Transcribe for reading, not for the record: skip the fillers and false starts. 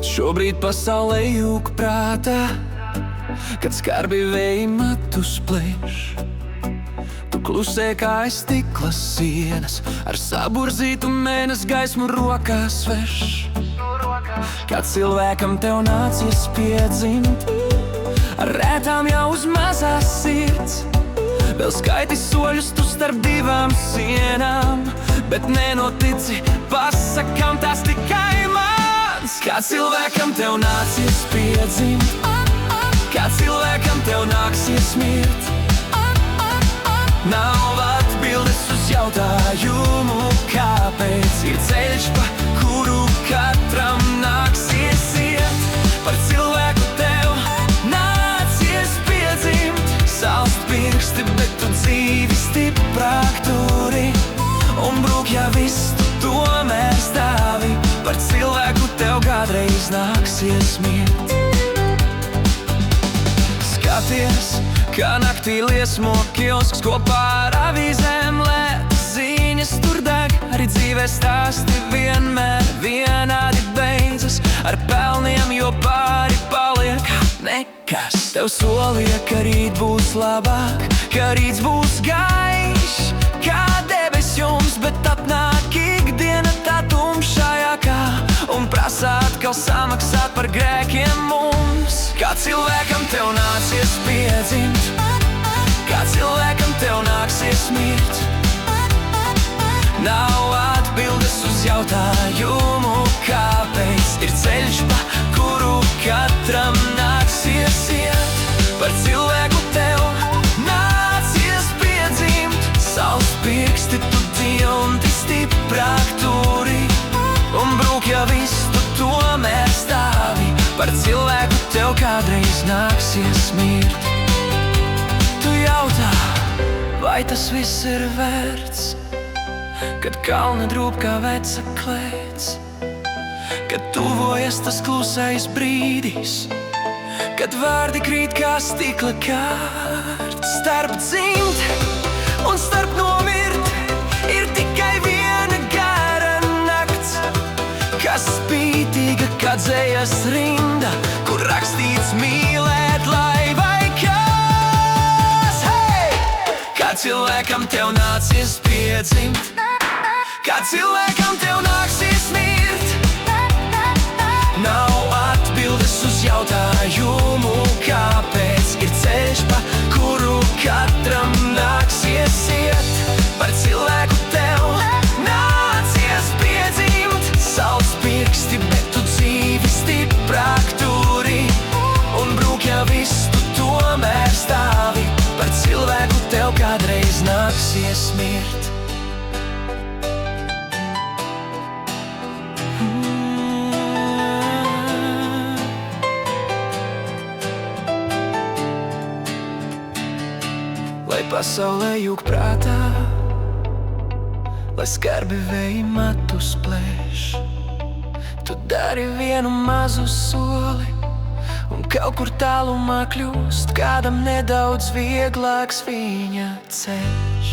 Bet šobrīd pasaulē jūg prātā, kad skarbi vēji matus plēš. Tu klusē kā aiz stikla sienas, ar saburzītu mēnesi gaismu rokās sveš. Kā cilvēkam tev nācies piedzimt, ar rētām jau uz mazās sirds. Vēl skaiti soļus tu starp divām sienām, bet nenotici pasakām, tās tikai mans. Kā cilvēkam tev nācies piedzimt, kā cilvēkam tev nāksies mirt. Nav atbildes uz jautājumu, kāpēc. Ir ceļš, pa kuru katram nāksies iet. Par cilvēku tev nācies piedzimt, salst pirksti, bet tu dzīvi stiprāk turi. Un brūk, ja viss tu tomēr stāvi, par cilvēku tev kādreiz nāksies mirt. Skaties, kā naktī liesmo kiosks, kopā ar avīzēm lētas ziņas tur deg. Arī dzīvē stāsti vienmēr vienādi beidzas, ar pelniem, jo pāri paliek nekas. Tev solīja, ka rīt būs labāk, ka rīts būs gaišs kā debes jums, bet atnāk ikdiena tā tumšākā un prasa atkal samaksāt par grēkiem mums. Kā cilvēkam tev nācies piedzimt, kā cilvēkam tev nāksies mirt. Nav atbildes uz jautājumu, kāpēc. Ir ceļš, pa kuru katram nāksies iet. Par cilvēku tev nācies piedzimt, salst pirksti tu dilti stiprāk turi. Un brūk, ja viss tu tomēr stāvi, par cilvēku tev kādreiz nāksies mirt. Tu jautā, vai tas viss ir vērts, kad kalni drūp kā veca klēts, kad tuvojas tas klusais brīdis, kad vārdi krīt kā stikla kārts. Starp dzimt un starp nomirt ir tikai viena gara nakts, kas spītīga kā dzējas rinda, kur rakstīts mīlēt lai vai kas. Hei! Kā cilvēkam tev nācies piedzimt, kā cilvēkam tev nāksies mirt. Nav atbildes uz jautājumu, kāpēc. Ir ceļš, pa kuru katram nāksies iet. Par cilvēku tev nācies piedzimt, salst pirksti, bet tu dzīvi stiprāk turi. Un brūk, ja viss tu tomēr stāvi, par cilvēku tev kādreiz nāksies mirt. Lai pasaulē jūg prātā, lai skarbi vēji matus plēš, tu dari vienu mazu soli, un kaut kur tālumā kļūst kādam nedaudz vieglāks viņa ceļš.